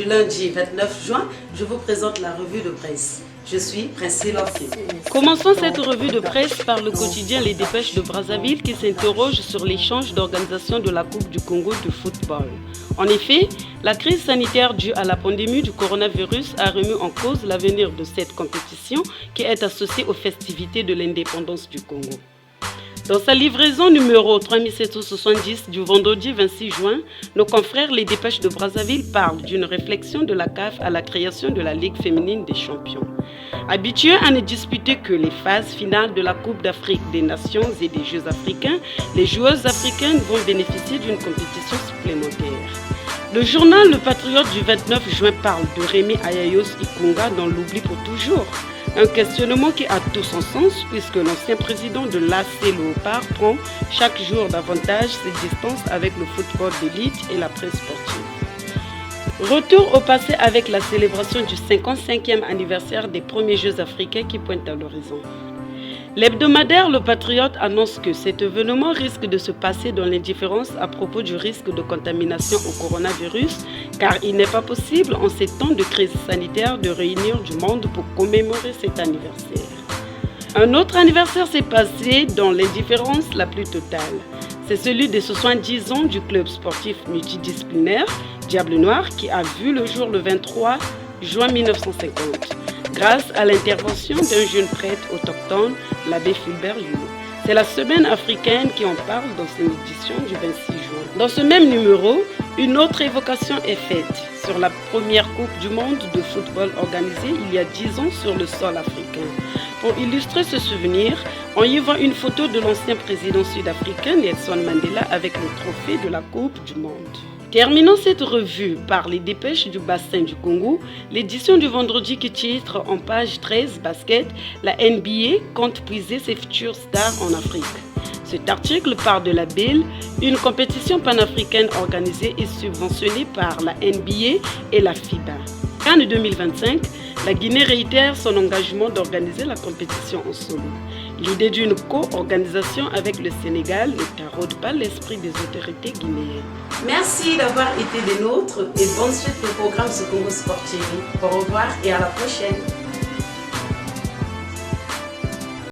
du lundi 29 juin, je vous présente la revue de presse. Je suis Priscilla Lorquet. Commençons cette revue de presse par le quotidien Les Dépêches de Brazzaville qui s'interroge sur l'échange d'organisation de la Coupe du Congo de football. En effet, la crise sanitaire due à la pandémie du coronavirus a remis en cause l'avenir de cette compétition qui est associée aux festivités de l'indépendance du Congo. Dans sa livraison numéro 3770 du vendredi 26 juin, nos confrères Les Dépêches de Brazzaville parlent d'une réflexion de la CAF à la création de la Ligue féminine des champions. Habitués à ne disputer que les phases finales de la Coupe d'Afrique des Nations et des Jeux africains, les joueuses africaines vont bénéficier d'une compétition supplémentaire. Le journal Le Patriote du 29 juin parle de Rémi Ayayos Ikunga dans l'oubli pour toujours. Un questionnement qui a tout son sens puisque l'ancien président de l'AC Léopard prend chaque jour davantage ses distances avec le football d'élite et la presse sportive. Retour au passé avec la célébration du 55e anniversaire des premiers Jeux africains qui pointent à l'horizon. L'hebdomadaire Le Patriote annonce que cet événement risque de se passer dans l'indifférence à propos du risque de contamination au coronavirus, car il n'est pas possible en ces temps de crise sanitaire de réunir du monde pour commémorer cet anniversaire. Un autre anniversaire s'est passé dans l'indifférence la plus totale. C'est celui des 70 ans du club sportif multidisciplinaire Diable Noir qui a vu le jour le 23 juin 1950. Grâce à l'intervention d'un jeune prêtre autochtone, l'abbé Fulbert Yulo. C'est la semaine africaine qui en parle dans son édition du 26 juin. Dans ce même numéro, une autre évocation est faite sur la première Coupe du monde de football organisée il y a 10 ans sur le sol africain. Pour illustrer ce souvenir, on y voit une photo de l'ancien président sud-africain Nelson Mandela avec le trophée de la Coupe du monde. Terminons cette revue par les dépêches du bassin du Congo, l'édition du vendredi qui titre en page 13 basket, la NBA compte puiser ses futurs stars en Afrique. Cet article part de la BIL, une compétition panafricaine organisée et subventionnée par la NBA et la FIBA. En 2025, la Guinée réitère son engagement d'organiser la compétition en solo. L'idée d'une co-organisation avec le Sénégal ne taraude pas l'esprit des autorités guinéennes. Merci d'avoir été des nôtres et bonne suite au programme Ce Congo Sport TV. Au revoir et à la prochaine.